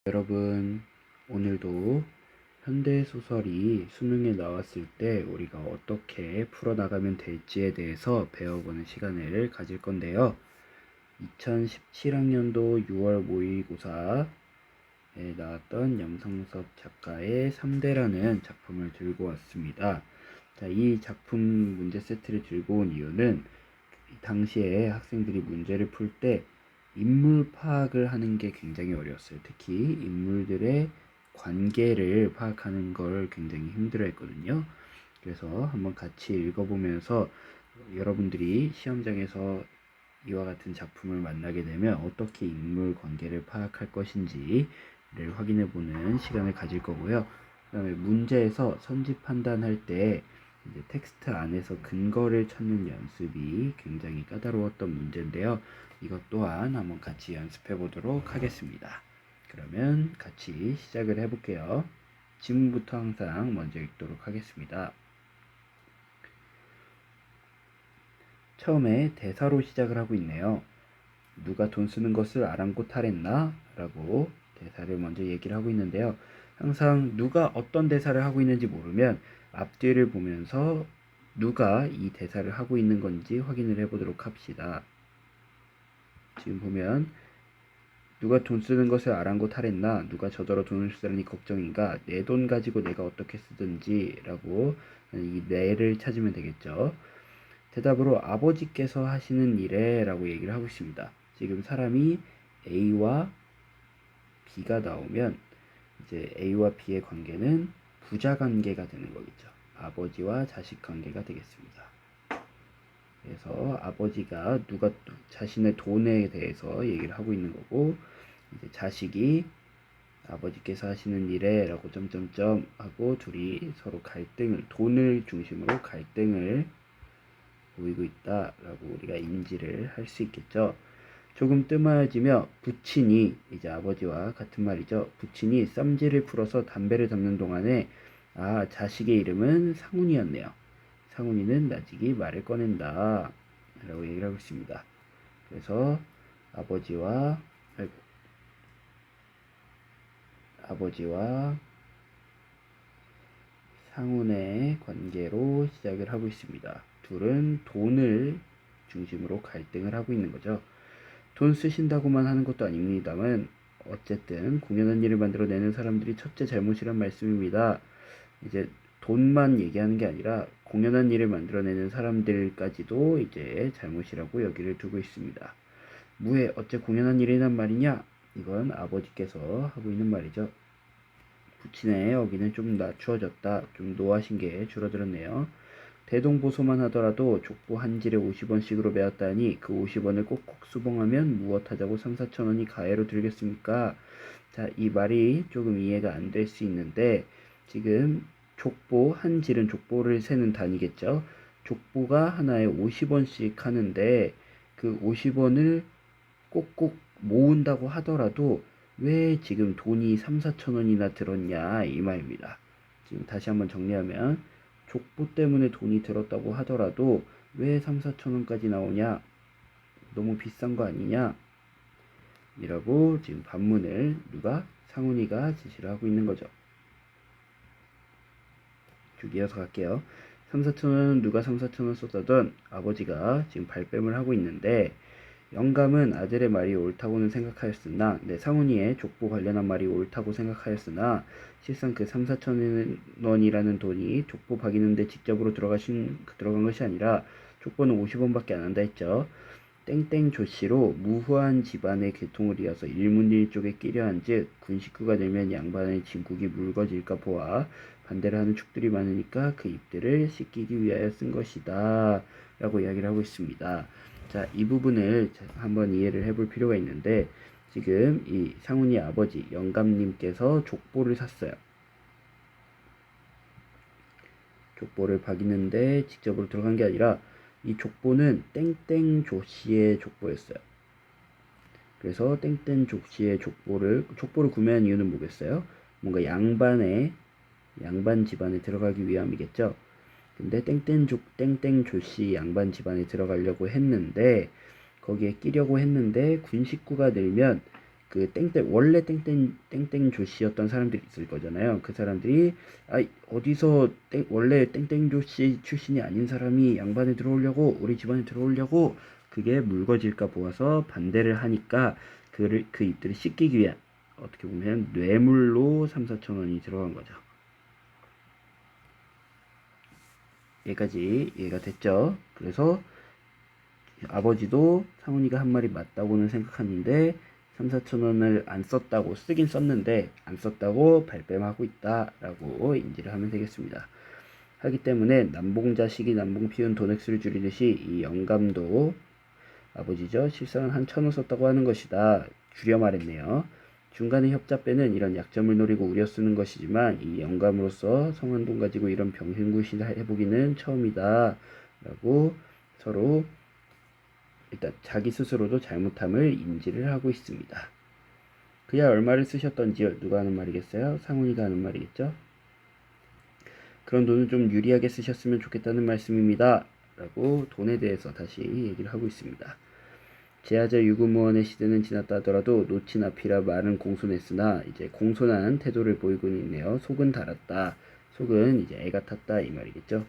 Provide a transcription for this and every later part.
여러분, 오늘도 현대소설이 수능에 나왔을 때 우리가 어떻게 풀어나가면 될지에 대해서 배워보는 시간을 가질 건데요. 2017학년도 6월 모의고사에 나왔던 염성섭 작가의 3대라는 작품을 들고 왔습니다. 자, 이 작품 문제 세트를 들고 온 이유는 당시에 학생들이 문제를 풀 때 인물 파악을 하는 게 굉장히 어려웠어요. 특히 인물들의 관계를 파악하는 걸 굉장히 힘들어 했거든요. 그래서 한번 같이 읽어보면서 여러분들이 시험장에서 이와 같은 작품을 만나게 되면 어떻게 인물 관계를 파악할 것인지를 확인해보는 시간을 가질 거고요. 그 다음에 문제에서 선지 판단할 때 이제 텍스트 안에서 근거를 찾는 연습이 굉장히 까다로웠던 문제인데요. 이것 또한 한번 같이 연습해 보도록 하겠습니다. 그러면 같이 시작을 해볼게요. 지문부터 항상 먼저 읽도록 하겠습니다. 처음에 대사로 시작을 하고 있네요. 누가 돈 쓰는 것을 아랑곳하랬나? 라고 대사를 먼저 얘기를 하고 있는데요. 항상 누가 어떤 대사를 하고 있는지 모르면 앞뒤를 보면서 누가 이 대사를 하고 있는 건지 확인을 해보도록 합시다. 지금 보면 누가 돈 쓰는 것을 아랑곳하랬나? 누가 저더러 돈을 쓰라니 걱정인가? 내 돈 가지고 내가 어떻게 쓰든지 라고 이 내를 찾으면 되겠죠. 대답으로 아버지께서 하시는 일에 라고 얘기를 하고 있습니다. 지금 사람이 A와 B가 나오면 이제 A와 B의 관계는 부자 관계가 되는 거겠죠. 아버지와 자식 관계가 되겠습니다. 그래서 아버지가 누가 자신의 돈에 대해서 얘기를 하고 있는 거고, 이제 자식이 아버지께서 하시는 일에 라고 점점점 하고 둘이 서로 돈을 중심으로 갈등을 보이고 있다라고 우리가 인지를 할 수 있겠죠. 조금 뜸해지며 부친이, 이제 아버지와 같은 말이죠. 부친이 쌈지를 풀어서 담배를 담는 동안에 자식의 이름은 상훈이었네요. 상훈이는 나직이 말을 꺼낸다 라고 얘기를 하고 있습니다. 그래서 아버지와 상훈의 관계로 시작을 하고 있습니다. 둘은 돈을 중심으로 갈등을 하고 있는 거죠. 돈 쓰신다고만 하는 것도 아닙니다만 어쨌든 공연한 일을 만들어내는 사람들이 첫째 잘못이란 말씀입니다. 이제 돈만 얘기하는 게 아니라 공연한 일을 만들어내는 사람들까지도 이제 잘못이라고 여기를 두고 있습니다. 무해 어째 공연한 일이란 말이냐? 이건 아버지께서 하고 있는 말이죠. 부친의 여기는 좀 낮추어졌다. 좀 노하신 게 줄어들었네요. 대동보소만 하더라도 족보 한 질에 50원씩으로 배웠다니 그 50원을 꼭꼭 수봉하면 무엇하자고 3, 4천 원이 가해로 들겠습니까? 자, 이 말이 조금 이해가 안 될 수 있는데 지금 족보 한 질은 족보를 세는 단위겠죠. 족보가 하나에 50원씩 하는데 그 50원을 꼭꼭 모은다고 하더라도 왜 지금 돈이 3, 4천 원이나 들었냐 이 말입니다. 지금 다시 한번 정리하면 족보 때문에 돈이 들었다고 하더라도 왜 3, 4천 원까지 나오냐? 너무 비싼 거 아니냐? 이라고 지금 반문을 상훈이가 지시를 하고 있는 거죠. 쭉 이어서 갈게요. 3, 4천 원은 누가 3, 4천 원 쏟아던 아버지가 지금 발뺌을 하고 있는데 영감은 아들의 말이 옳다고는 생각하였으나 상훈이의 족보 관련한 말이 옳다고 생각하였으나 실상 그 3, 4천 원이라는 돈이 족보 박이는데 직접으로 들어간 것이 아니라 족보는 50원밖에 안 한다 했죠. 땡땡 조씨로 무후한 집안의 계통을 이어서 일문일족에 끼려한 즉 군 식구가 되면 양반의 진국이 묽어질까 보아 반대를 하는 축들이 많으니까 그 입들을 씻기기 위하여 쓴 것이다 라고 이야기를 하고 있습니다. 자, 이 부분을 한번 이해를 해볼 필요가 있는데 지금 이 상훈이 아버지 영감님께서 족보를 샀어요. 족보를 박이는데 직접으로 들어간 게 아니라 이 족보는 땡땡 조씨의 족보였어요. 그래서 땡땡 조씨의 족보를 구매한 이유는 뭐겠어요? 뭔가 양반 집안에 들어가기 위함이겠죠. 근데 땡땡 조씨 양반 집안에 들어가려고 했는데 거기에 끼려고 했는데 군 식구가 늘면 그 땡땡 원래 땡땡 조씨였던 사람들이 있을 거잖아요. 그 사람들이 어디서 원래 땡땡 조씨 출신이 아닌 사람이 양반에 들어오려고 우리 집안에 들어오려고 그게 묽어질까 보아서 반대를 하니까 그 입들을 씻기기 위한 어떻게 보면 뇌물로 3, 4천 원이 들어간 거죠. 여기까지 이해가 됐죠? 그래서 아버지도 상훈이가 한 말이 맞다고는 생각하는데 3, 4천 원을 안 썼다고 쓰긴 썼는데 안 썼다고 발뺌하고 있다라고 인지를 하면 되겠습니다. 하기 때문에 남봉자식이 남봉 피운 돈액수를 줄이듯이 이 영감도 아버지죠. 실상은 한 1,000원 썼다고 하는 것이다. 줄여 말했네요. 중간에 협잡배는 이런 약점을 노리고 우려 쓰는 것이지만 이 영감으로서 성한 돈 가지고 이런 병신굿이 해보기는 처음이다. 라고 서로 일단 자기 스스로도 잘못함을 인지를 하고 있습니다. 그야 얼마를 쓰셨던지요? 누가 하는 말이겠어요? 상훈이가 하는 말이겠죠? 그런 돈은 좀 유리하게 쓰셨으면 좋겠다는 말씀입니다. 라고 돈에 대해서 다시 얘기를 하고 있습니다. 제하자 유구무원의 시대는 지났다 하더라도 노친 앞이라 말은 공손했으나 이제 공손한 태도를 보이고 있네요. 속은 달았다. 속은 이제 애가 탔다 이 말이겠죠.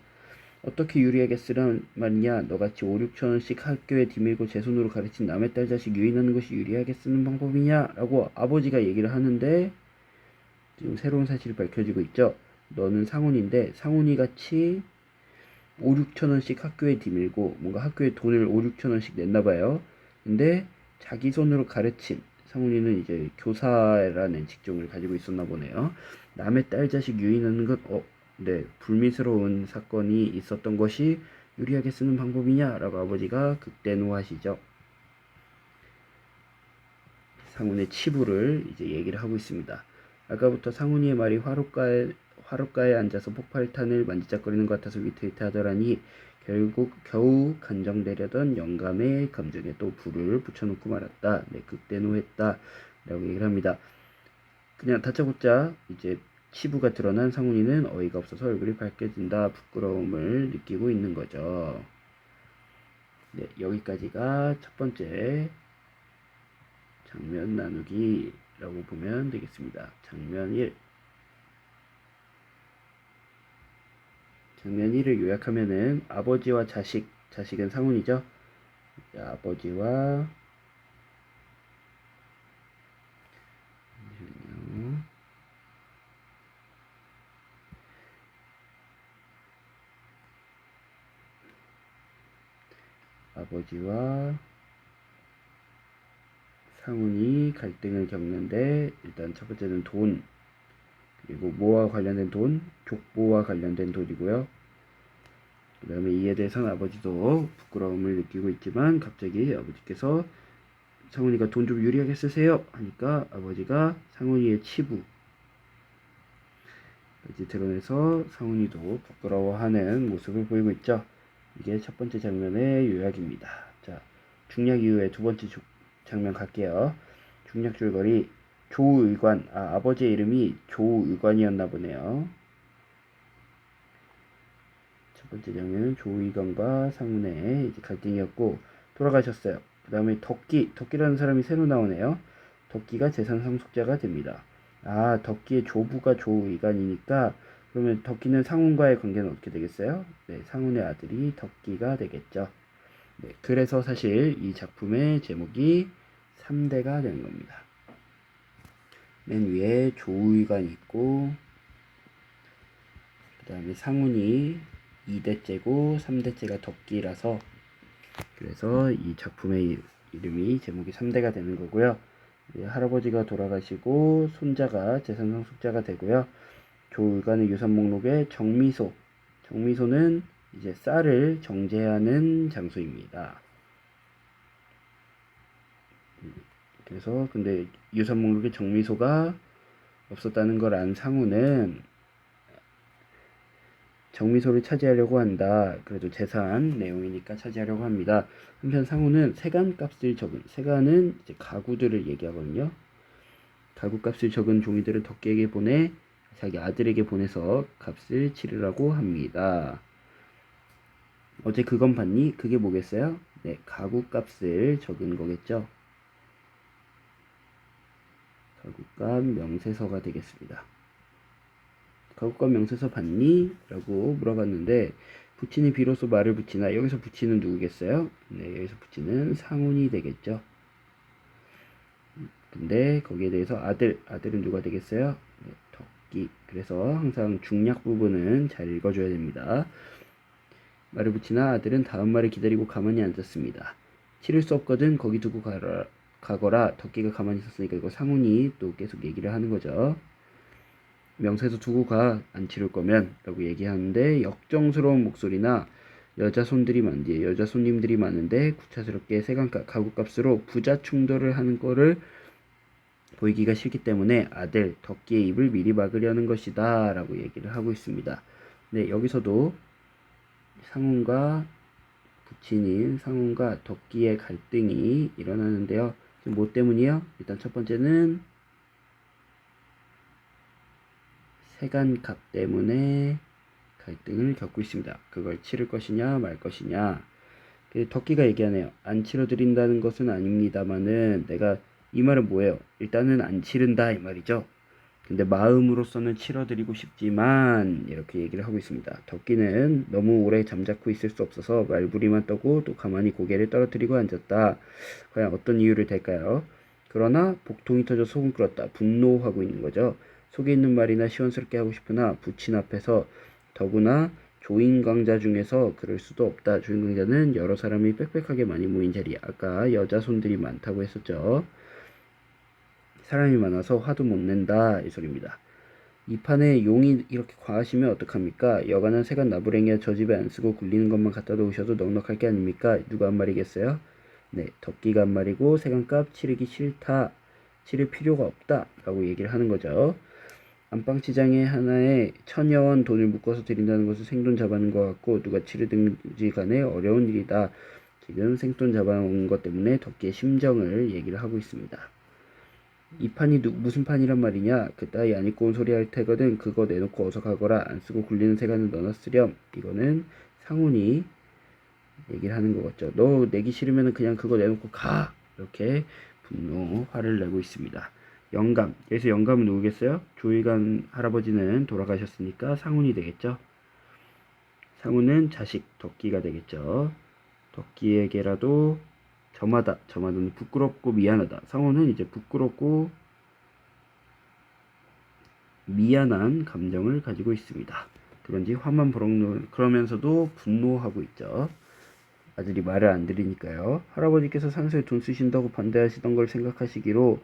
어떻게 유리하게 쓰란 말이냐. 너같이 5, 6천 원씩 학교에 디밀고 제 손으로 가르친 남의 딸 자식 유인하는 것이 유리하게 쓰는 방법이냐 라고 아버지가 얘기를 하는데 지금 새로운 사실이 밝혀지고 있죠. 너는 상훈인데 상훈이같이 5, 6천 원씩 학교에 디밀고 뭔가 학교에 돈을 5, 6천 원씩 냈나봐요. 근데 자기 손으로 가르친 상훈이는 이제 교사라는 직종을 가지고 있었나 보네요. 남의 딸 자식 유인하는 것 네, 불미스러운 사건이 있었던 것이 유리하게 쓰는 방법이냐라고 아버지가 극대노하시죠. 상훈의 치부를 이제 얘기를 하고 있습니다. 아까부터 상훈이의 말이 화롯가에 앉아서 폭발탄을 만지작거리는 것 같아서 위태위태하더라니 결국 겨우 간정되려던 영감의 감정에 또 불을 붙여놓고 말았다. 네, 극대노했다. 라고 얘기를 합니다. 그냥 다짜고짜 이제 치부가 드러난 상훈이는 어이가 없어서 얼굴이 밝게진다. 부끄러움을 느끼고 있는 거죠. 네, 여기까지가 첫 번째 장면 나누기라고 보면 되겠습니다. 장면 1. 장면 1을 요약하면은 아버지와 자식은 상훈이죠. 자, 아버지와 상훈이 갈등을 겪는데 일단 첫 번째는 돈, 그리고 뭐와 관련된 돈, 족보와 관련된 돈이고요. 그 다음에 이에 대해서는 아버지도 부끄러움을 느끼고 있지만 갑자기 아버지께서 상훈이가 돈 좀 유리하게 쓰세요 하니까 아버지가 상훈이의 치부 이제 드러내서 상훈이도 부끄러워하는 모습을 보이고 있죠. 이게 첫 번째 장면의 요약입니다. 자, 중략 이후에 두 번째 장면 갈게요. 중략 줄거리 조의관, 아버지의 이름이 조의관이었나 보네요. 첫 번째 장면은 조의관과 상훈의 이제 갈등이었고 돌아가셨어요. 그 다음에 덕기라는 사람이 새로 나오네요. 덕기가 재산 상속자가 됩니다. 덕기의 조부가 조의관이니까 그러면 덕기는 상훈과의 관계는 어떻게 되겠어요? 네, 상훈의 아들이 덕기가 되겠죠. 네, 그래서 사실 이 작품의 제목이 3대가 되는 겁니다. 맨 위에 조의관이 있고 그 다음에 상훈이 2대째고 3대째가 덕기라서 그래서 이 작품의 이름이 제목이 3대가 되는 거고요. 할아버지가 돌아가시고 손자가 재산 상속자가 되고요. 조의관의 유산 목록에 정미소는 이제 쌀을 정제하는 장소입니다. 그래서 근데 유산 목록에 정미소가 없었다는 걸 안 상우는 정미소를 차지하려고 한다. 그래도 재산 내용이니까 차지하려고 합니다. 한편 상우는 세간값을 적은, 세간은 이제 가구들을 얘기하거든요. 가구값을 적은 종이들을 덕기에게 보내 자기 아들에게 보내서 값을 치르라고 합니다. 어제 그건 봤니? 그게 뭐겠어요? 네, 가구값을 적은 거겠죠. 가국값 명세서가 되겠습니다. 가국값 명세서 봤니? 라고 물어봤는데 부친이 비로소 말을 붙이나, 여기서 부친은 누구겠어요? 네, 여기서 부친은 상훈이 되겠죠. 근데 거기에 대해서 아들은 누가 되겠어요? 네, 덕기. 그래서 항상 중략 부분은 잘 읽어줘야 됩니다. 말을 붙이나 아들은 다음 말을 기다리고 가만히 앉았습니다. 치를 수 없거든 거기 두고 가거라. 덕기가 가만히 있었으니까 이거 상훈이 또 계속 얘기를 하는 거죠. 명세서 두고 가, 안 치를 거면 라고 얘기하는데 역정스러운 목소리나 여자 손님들이 많은데 구차스럽게 가구값으로 부자 충돌을 하는 거를 보이기가 싫기 때문에 아들 덕기의 입을 미리 막으려는 것이다 라고 얘기를 하고 있습니다. 네, 여기서도 상훈과 덕기의 갈등이 일어나는데요. 뭐 때문이요? 일단 첫 번째는 세간값 때문에 갈등을 겪고 있습니다. 그걸 치를 것이냐 말 것이냐. 덕기가 얘기하네요. 안 치러드린다는 것은 아닙니다만은, 내가 이 말은 뭐예요? 일단은 안 치른다 이 말이죠. 근데 마음으로서는 치러드리고 싶지만 이렇게 얘기를 하고 있습니다. 덕기는 너무 오래 잠자코 있을 수 없어서 말부리만 떠고 또 가만히 고개를 떨어뜨리고 앉았다. 과연 어떤 이유를 댈까요? 그러나 복통이 터져 속은 끓었다. 분노하고 있는 거죠. 속에 있는 말이나 시원스럽게 하고 싶으나 부친 앞에서, 더구나 조인강자 중에서 그럴 수도 없다. 조인강자는 여러 사람이 빽빽하게 많이 모인 자리, 아까 여자 손들이 많다고 했었죠. 사람이 많아서 화도 못 낸다 이 소리입니다. 이 판에 용이 이렇게 과하시면 어떡합니까? 여간한 세간 나부랭이야 저 집에 안 쓰고 굴리는 것만 갖다 놓으셔도 넉넉할 게 아닙니까? 누가 한 말이겠어요? 네, 덕기가 한 말이고, 세간값 치르기 싫다, 치를 필요가 없다 라고 얘기를 하는 거죠. 안방시장에 하나에 1,000여원 돈을 묶어서 드린다는 것은 생돈 잡아는 것 같고 누가 치르든지 간에 어려운 일이다. 지금 생돈 잡아온 것 때문에 덕기의 심정을 얘기를 하고 있습니다. 이 판이 무슨 판이란 말이냐? 그따위 안 입고 온 소리 할 테거든. 그거 내놓고 어서 가거라. 안 쓰고 굴리는 세간은 너나 쓰렴. 이거는 상훈이 얘기를 하는 것 같죠. 너 내기 싫으면 그냥 그거 내놓고 가. 이렇게 화를 내고 있습니다. 영감. 여기서 영감은 누구겠어요? 조일관 할아버지는 돌아가셨으니까 상훈이 되겠죠. 상훈은 자식 덕기가 되겠죠. 덕기에게라도 저마다는 부끄럽고 미안하다. 상훈은 이제 부끄럽고 미안한 감정을 가지고 있습니다. 그런지 화만 버럭 그러면서도 분노하고 있죠. 아들이 말을 안 들으니까요. 할아버지께서 산소에 돈 쓰신다고 반대하시던 걸 생각하시기로,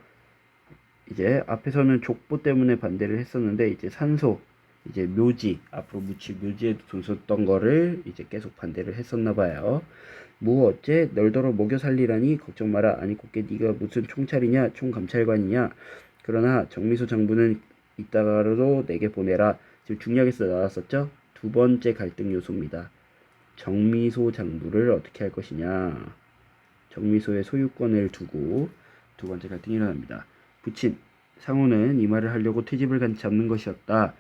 이제 앞에서는 족보 때문에 반대를 했었는데 이제 산소, 이제 묘지, 앞으로 묘지에 돈 썼던 거를 이제 계속 반대를 했었나 봐요. 뭐 어째 널더러 먹여 살리라니 걱정 마라. 아니 곱게 네가 무슨 총찰이냐 총감찰관이냐. 그러나 정미소 장부는 이따가라도 내게 보내라. 지금 중략에서 나왔었죠. 두 번째 갈등 요소입니다. 정미소 장부를 어떻게 할 것이냐. 정미소의 소유권을 두고 두 번째 갈등이 일어납니다. 부친 상호는 이 말을 하려고 트집을 잡는 것이었다.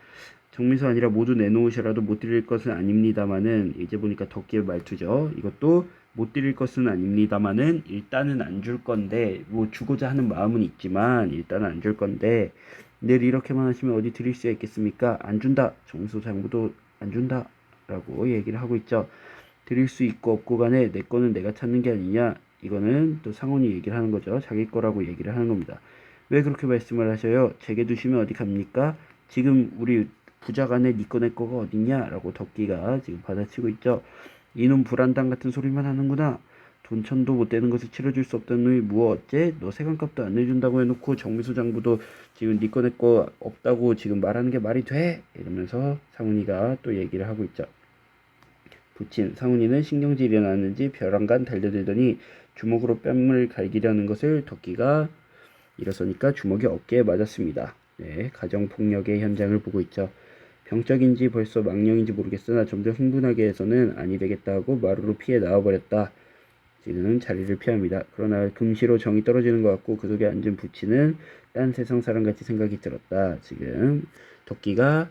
정미소 아니라 모두 내놓으셔라도 못 드릴 것은 아닙니다마는, 이제 보니까 덕기의 말투죠. 이것도 못 드릴 것은 아닙니다마는 일단은 안 줄 건데, 뭐 주고자 하는 마음은 있지만 일단은 안 줄 건데, 내일 이렇게만 하시면 어디 드릴 수가 있겠습니까? 안 준다. 정미소 장부도 안 준다 라고 얘기를 하고 있죠. 드릴 수 있고 없고 간에 내 거는 내가 찾는 게 아니냐. 이거는 또 상훈이 얘기를 하는 거죠. 자기 거라고 얘기를 하는 겁니다. 왜 그렇게 말씀을 하셔요? 제게 두시면 어디 갑니까? 지금 우리 부자간에 니 거 내 거가 어딨냐? 라고 덕기가 지금 받아치고 있죠. 이놈 불안당 같은 소리만 하는구나. 돈천도 못 되는 것을 치러줄 수 없다는 놈이 뭐 어째? 너 세간값도 안 내준다고 해놓고 정미소 장부도 지금 니 거 내 거 없다고 지금 말하는 게 말이 돼? 이러면서 상훈이가 또 얘기를 하고 있죠. 부친 상훈이는 신경질이 났는지 벼랑간 달려들더니 주먹으로 뺨을 갈기려는 것을 덕기가 일어서니까 주먹이 어깨에 맞았습니다. 네, 가정폭력의 현장을 보고 있죠. 병적인지 벌써 망령인지 모르겠으나 점점 흥분하게 해서는 아니 되겠다 하고 마루로 피해 나와버렸다. 지금 자리를 피합니다. 그러나 금시로 정이 떨어지는 것 같고 그 속에 앉은 부친은 딴 세상 사람같이 생각이 들었다. 지금 덕기가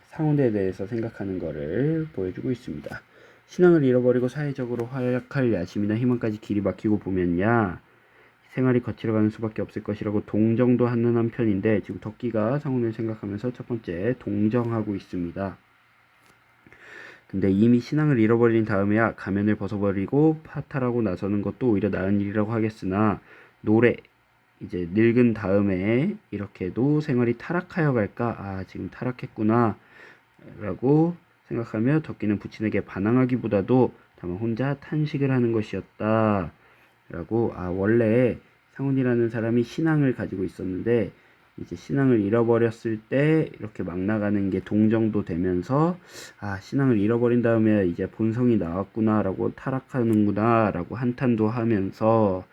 상훈에 대해서 생각하는 것을 보여주고 있습니다. 신앙을 잃어버리고 사회적으로 활약할 야심이나 희망까지 길이 막히고 보면야, 생활이 거칠어가는 수밖에 없을 것이라고 동정도 하는 한편인데 지금 덕기가 상훈을 생각하면서 첫 번째 동정하고 있습니다. 근데 이미 신앙을 잃어버린 다음에야 가면을 벗어버리고 파탈하고 나서는 것도 오히려 나은 일이라고 하겠으나 노래 이제 늙은 다음에 이렇게도 생활이 타락하여 갈까? 아 지금 타락했구나 라고 생각하며 덕기는 부친에게 반항하기보다도 다만 혼자 탄식을 하는 것이었다 라고 원래 상훈이라는 사람이 신앙을 가지고 있었는데 이제 신앙을 잃어버렸을 때 이렇게 막 나가는 게 동정도 되면서 신앙을 잃어버린 다음에 이제 본성이 나왔구나 라고 타락하는구나 라고 한탄도 하면서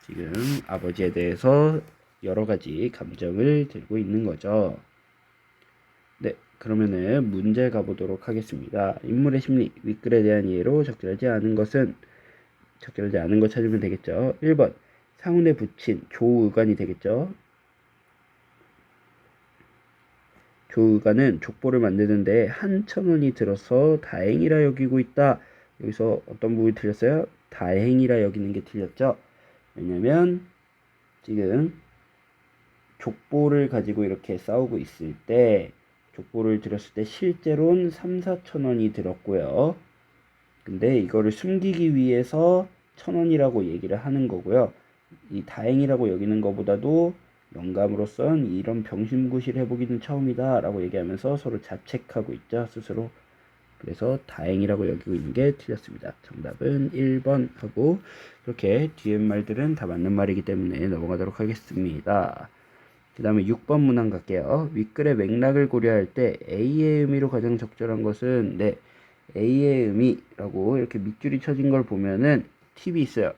지금 아버지에 대해서 여러 가지 감정을 들고 있는 거죠. 네, 그러면은 문제 가보도록 하겠습니다. 인물의 심리, 윗글에 대한 이해로 적절하지 않은 것 찾으면 되겠죠. 1번 상훈의 부친 조의관이 되겠죠. 조의관은 족보를 만드는데 1,000원이 들어서 다행이라 여기고 있다. 여기서 어떤 부분이 틀렸어요? 다행이라 여기는 게 틀렸죠. 왜냐면 지금 족보를 가지고 이렇게 싸우고 있을 때 족보를 들었을 때 실제로는 3,4천원이 들었고요. 근데 이거를 숨기기 위해서 1,000원이라고 얘기를 하는 거고요. 이 다행이라고 여기는 것보다도 영감으로선 이런 병신구실 해보기는 처음이다 라고 얘기하면서 서로 자책하고 있죠, 스스로. 그래서 다행이라고 여기고 있는 게 틀렸습니다. 정답은 1번 하고 이렇게 뒤에 말들은 다 맞는 말이기 때문에 넘어가도록 하겠습니다. 그 다음에 6번 문항 갈게요. 윗글의 맥락을 고려할 때 A의 의미로 가장 적절한 것은 A의 의미라고 이렇게 밑줄이 쳐진 걸 보면은 팁이 있어요.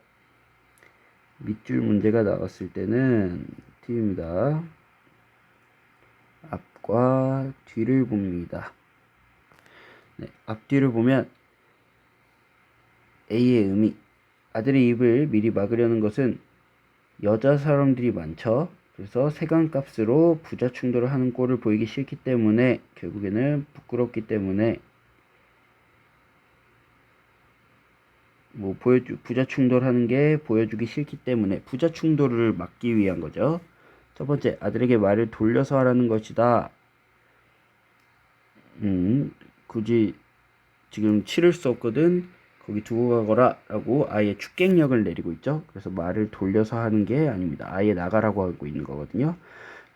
밑줄 문제가 나왔을 때는 팁입니다. 앞과 뒤를 봅니다. 앞뒤를 보면 A의 의미, 아들의 입을 미리 막으려는 것은 여자 사람들이 많죠. 그래서 세간값으로 부자 충돌을 하는 꼴을 보이기 싫기 때문에 결국에는 부끄럽기 때문에 부자 충돌하는 게 보여주기 싫기 때문에 부자 충돌을 막기 위한 거죠. 첫 번째, 아들에게 말을 돌려서 하라는 것이다. 굳이 지금 치를 수 없거든 거기 두고 가거라 라고 아예 축객력을 내리고 있죠. 그래서 말을 돌려서 하는 게 아닙니다. 아예 나가라고 하고 있는 거거든요.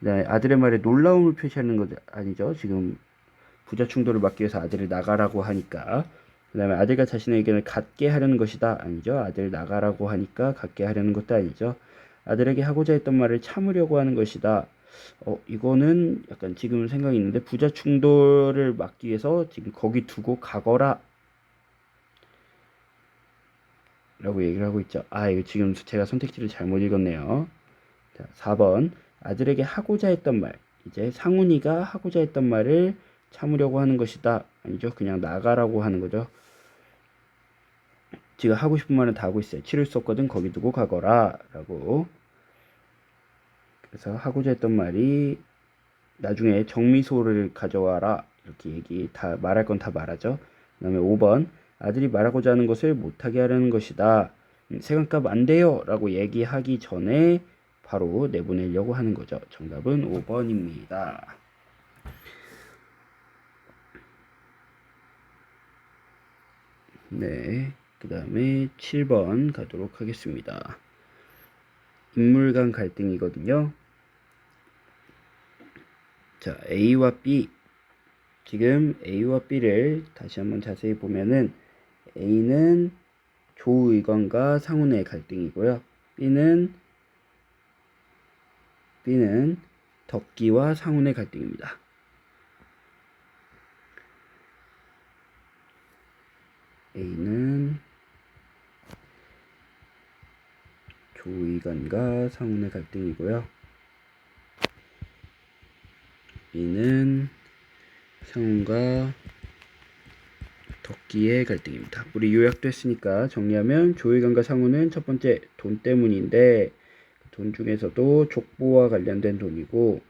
그다음에 아들의 말에 놀라움을 표시하는 것 아니죠. 지금 부자 충돌을 막기 위해서 아들을 나가라고 하니까. 그 다음에 아들과 자신의 의견을 갖게 하려는 것이다 아니죠. 아들 나가라고 하니까 갖게 하려는 것도 아니죠. 아들에게 하고자 했던 말을 참으려고 하는 것이다. 이거는 약간 지금 생각이 있는데 부자 충돌을 막기 위해서 지금 거기 두고 가거라 라고 얘기를 하고 있죠. 이거 지금 제가 선택지를 잘못 읽었네요. 자, 4번 아들에게 하고자 했던 말, 이제 상훈이가 하고자 했던 말을 참으려고 하는 것이다 아니죠. 그냥 나가라고 하는 거죠. 지금 하고 싶은 말은 다 하고 있어요. 치를 수 없거든 거기 두고 가거라 라고. 그래서 하고자 했던 말이 나중에 정미소를 가져와라 이렇게 다 말할 건 다 말하죠. 그 다음에 5번 아들이 말하고자 하는 것을 못하게 하려는 것이다. 세간값 안 돼요 라고 얘기하기 전에 바로 내보내려고 하는 거죠. 정답은 5번입니다. 네, 그 다음에 7번 가도록 하겠습니다. 인물 간 갈등이거든요. 자, A와 B. 지금 A와 B를 다시 한번 자세히 보면은 A는 조의건과 상훈의 갈등이고요. B는 덕기와 상훈의 갈등입니다. A는 조의건과 상훈의 갈등이고요. B는 상훈과 덕기의 갈등입니다. 우리 요약도 했으니까 정리하면 조의건과 상훈은 첫 번째 돈 때문인데 돈 중에서도 족보와 관련된 돈이고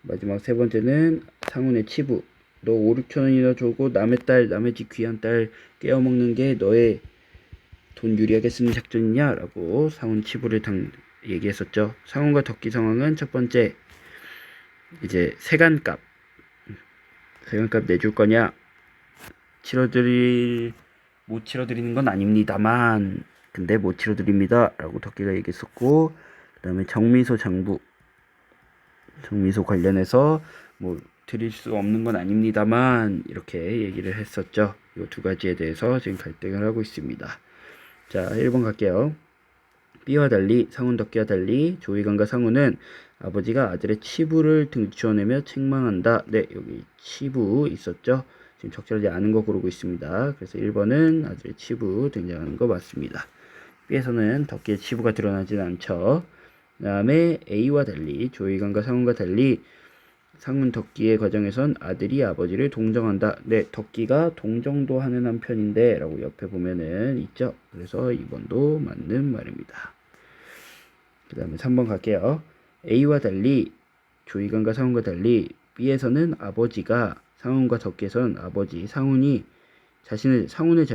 마지막 세 번째는 상훈의 치부. 너 5, 6천원이나 주고 남의 집 귀한 딸 깨어먹는 게 너의 돈 유리하게 쓰는 작전이냐? 라고 상훈 치부를 얘기했었죠. 상훈과 덕기 상황은 첫 번째 이제 세간값 내줄 거냐? 못 치러드리는 건 아닙니다만 근데 못 치러드립니다 라고 덕기가 얘기했었고, 그 다음에 정미소 관련해서 뭐 드릴 수 없는 건 아닙니다만 이렇게 얘기를 했었죠. 이 두 가지에 대해서 지금 갈등을 하고 있습니다. 자, 1번 갈게요. B와 달리 상훈 덕기와 달리 조이관과 상훈은 아버지가 아들의 치부를 등쳐내며 책망한다. 네, 여기 치부 있었죠. 지금 적절하지 않은 거 고르고 있습니다. 그래서 1번은 아들의 치부 등장하는 거 맞습니다. B에서는 덕기의 치부가 드러나진 않죠. 그 다음에 A와 달리 조이관과 상훈과 달리 상훈 덕기의 과정에선 아들이 아버지를 동정한다. 네, 덕기가 동정도 하는 한편인데 라고 옆에 보면은 있죠. 그래서 2번도 맞는 말입니다. 그 다음에 3번 갈게요. A와 달리 조이관과 상훈과 달리 B에서는 아버지가 상훈과 덕기에선 아버지 상훈이 상훈의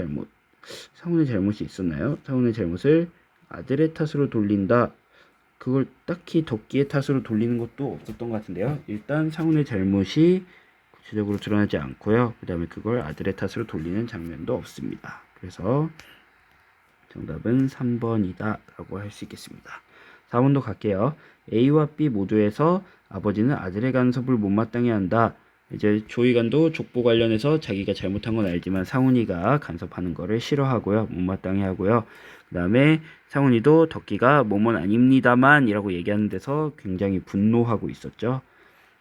잘못이 있었나요? 상훈의 잘못을 아들의 탓으로 돌린다. 그걸 딱히 덕기의 탓으로 돌리는 것도 없었던 것 같은데요. 일단 상훈의 잘못이 구체적으로 드러나지 않고요. 그 다음에 그걸 아들의 탓으로 돌리는 장면도 없습니다. 그래서 정답은 3번이다 라고 할 수 있겠습니다. 4번도 갈게요. A와 B 모두에서 아버지는 아들의 간섭을 못마땅해 한다. 이제 조이관도 족보 관련해서 자기가 잘못한 건 알지만 상훈이가 간섭하는 거를 싫어하고요. 못마땅해 하고요. 그 다음에 상훈이도 덕기가 뭐뭐 아닙니다만 이라고 얘기하는 데서 굉장히 분노하고 있었죠.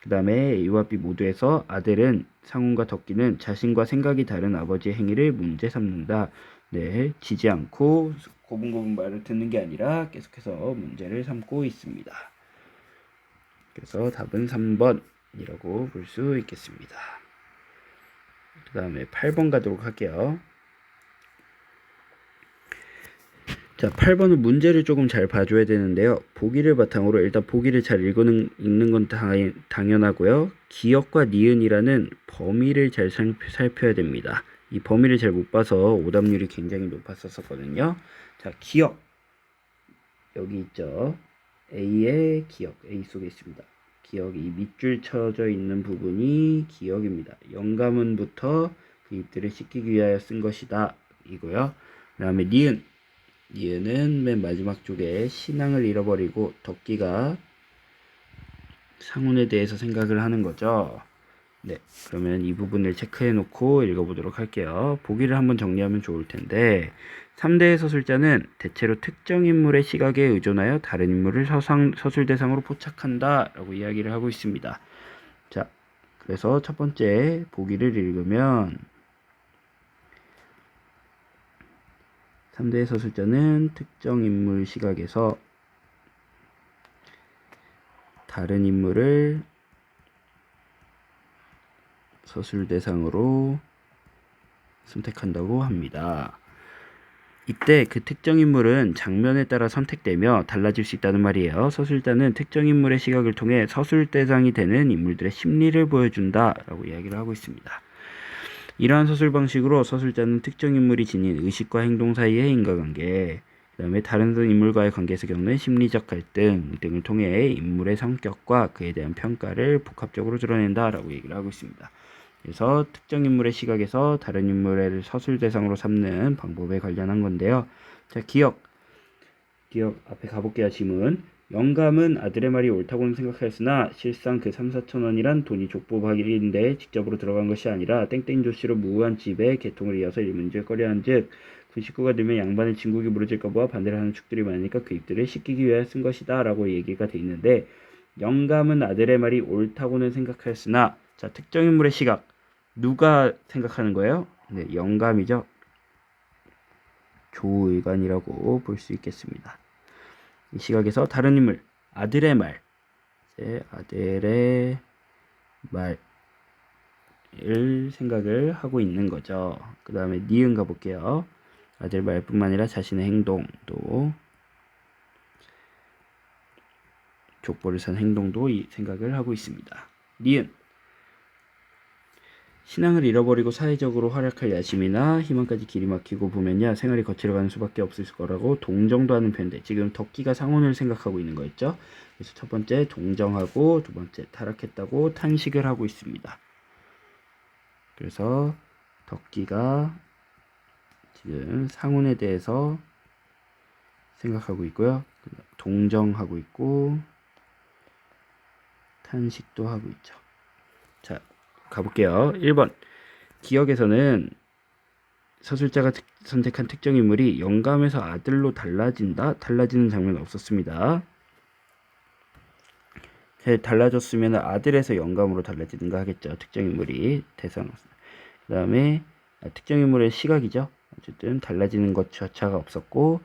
그 다음에 A와 B 모두에서 아들은 상훈과 덕기는 자신과 생각이 다른 아버지의 행위를 문제 삼는다. 네, 지지 않고 고분고분 말을 듣는 게 아니라 계속해서 문제를 삼고 있습니다. 그래서 답은 3번이라고 볼 수 있겠습니다. 그 다음에 8번 가도록 할게요. 자, 8번은 문제를 조금 잘 봐줘야 되는데요. 보기를 바탕으로 일단 보기를 잘 읽는 건 당연하고요. 기역과 니은이라는 범위를 잘 살펴야 됩니다. 이 범위를 잘 못 봐서 오답률이 굉장히 높았었거든요. 자, 기역 여기 있죠. A의 기역, A 속에 있습니다. 기역, 이 밑줄 쳐져 있는 부분이 기역입니다. 영감은부터 그 입들을 씻기기 위하여 쓴 것이다 이고요. 그 다음에 니은은 맨 마지막 쪽에 신앙을 잃어버리고 덕기가 상훈에 대해서 생각을 하는 거죠. 네, 그러면 이 부분을 체크해 놓고 읽어보도록 할게요. 보기를 한번 정리하면 좋을 텐데 3대의 서술자는 대체로 특정 인물의 시각에 의존하여 다른 인물을 서술 대상으로 포착한다 라고 이야기를 하고 있습니다. 자, 그래서 첫 번째 보기를 읽으면 3대의 서술자는 특정 인물 시각에서 다른 인물을 서술 대상으로 선택한다고 합니다. 이때 그 특정 인물은 장면에 따라 선택되며 달라질 수 있다는 말이에요. 서술자는 특정 인물의 시각을 통해 서술 대상이 되는 인물들의 심리를 보여준다 라고 이야기를 하고 있습니다. 이러한 서술 방식으로 서술자는 특정 인물이 지닌 의식과 행동 사이의 인과관계, 그 다음에 다른 인물과의 관계에서 겪는 심리적 갈등 등을 통해 인물의 성격과 그에 대한 평가를 복합적으로 드러낸다 라고 얘기를 하고 있습니다. 그래서 특정 인물의 시각에서 다른 인물을 서술 대상으로 삼는 방법에 관련한 건데요. 자, 기억 앞에 가볼게요. 지문. 영감은 아들의 말이 옳다고는 생각하였으나 실상 그 3, 4천 원이란 돈이 족보박인데 직접으로 들어간 것이 아니라 땡땡 조씨로 무한 집에 개통을 이어서 이 문제를 꺼려한즉 그 식구가 되면 양반의 진국이 무너질까 보아 반대를 하는 축들이 많으니까 그 입들을 씻기기 위하여 쓴 것이다 라고 얘기가 돼 있는데, 영감은 아들의 말이 옳다고는 생각하였으나, 자, 특정 인물의 시각 누가 생각하는 거예요? 네, 영감이죠. 조의관이라고 볼 수 있겠습니다. 이 시각에서 다른 인물, 아들의 말, 아들의 말을 생각을 하고 있는 거죠. 그 다음에 니은 가볼게요. 아들 말뿐만 아니라 자신의 행동도, 족보를 산 행동도 이 생각을 하고 있습니다. 니은, 신앙을 잃어버리고 사회적으로 활약할 야심이나 희망까지 길이 막히고 보면야 생활이 거칠어가는 수밖에 없을 거라고 동정도 하는 편인데 지금 덕기가 상혼을 생각하고 있는 거였죠. 그래서 첫 번째 동정하고 두 번째 타락했다고 탄식을 하고 있습니다. 그래서 덕기가 지금 상혼에 대해서 생각하고 있고요. 동정하고 있고 탄식도 하고 있죠. 자, 가볼게요. 1번. 기억에서는 서술자가 선택한 특정 인물이 영감에서 아들로 달라지는 장면은 없었습니다. 달라졌으면 아들에서 영감으로 달라지든가 하겠죠. 특정 인물이 대상. 그 다음에 특정 인물의 시각이죠. 어쨌든 달라지는 것 자체가 없었고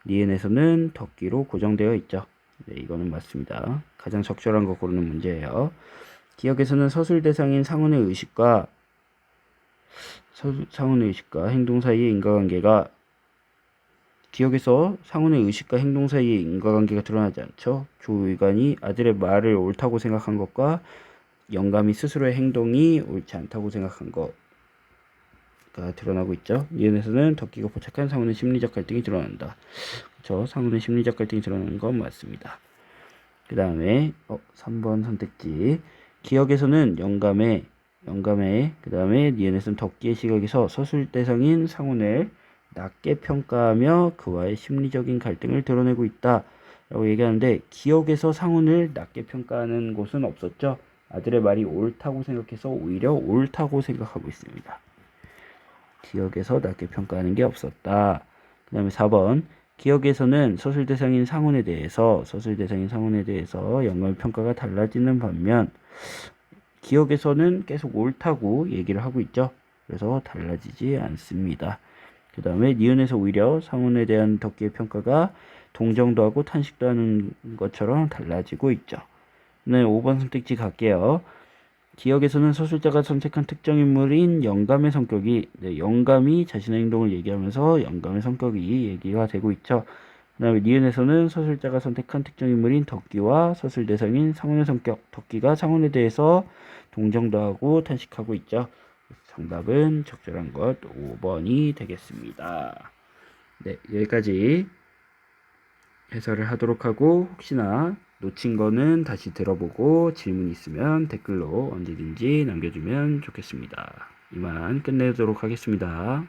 니은에서는 덕기로 고정되어 있죠. 네, 이거는 맞습니다. 가장 적절한 거 고르는 문제예요. 기억에서는 서술 대상인 상훈의 의식과 행동 사이의 인과관계가 기억에서 상훈의 의식과 행동 사이의 인과관계가 드러나지 않죠. 조의관이 아들의 말을 옳다고 생각한 것과 영감이 스스로의 행동이 옳지 않다고 생각한 것가 드러나고 있죠. 이은에서는 덕기가 포착한 상훈의 심리적 갈등이 드러난다. 그렇죠. 상훈의 심리적 갈등이 드러나는 건 맞습니다. 그 다음에 3번 선택지. 기억에서는 영감의 그 다음에 니은에서는 덕기의 시각에서 서술 대상인 상훈을 낮게 평가하며 그와의 심리적인 갈등을 드러내고 있다 라고 얘기하는데 기억에서 상훈을 낮게 평가하는 곳은 없었죠. 아들의 말이 옳다고 생각해서 오히려 옳다고 생각하고 있습니다. 기억에서 낮게 평가하는 게 없었다. 그 다음에 4번. 기억에서는 서술 대상인 상훈에 대해서 영감의 평가가 달라지는 반면 기억에서는 계속 옳다고 얘기를 하고 있죠. 그래서 달라지지 않습니다. 그 다음에 니은에서 오히려 상훈에 대한 덕기의 평가가 동정도 하고 탄식도 하는 것처럼 달라지고 있죠. 네, 5번 선택지 갈게요. 기억에서는 서술자가 선택한 특정 인물인 영감의 성격이 영감이 자신의 행동을 얘기하면서 영감의 성격이 얘기가 되고 있죠. 그 다음에 니은에서는 서술자가 선택한 특정 인물인 덕기와 서술 대상인 상훈의 성격, 덕기가 상훈에 대해서 동정도 하고 탄식하고 있죠. 정답은 적절한 것 5번이 되겠습니다. 네, 여기까지 해설을 하도록 하고 혹시나 놓친 거는 다시 들어보고 질문 있으면 댓글로 언제든지 남겨주면 좋겠습니다. 이만 끝내도록 하겠습니다.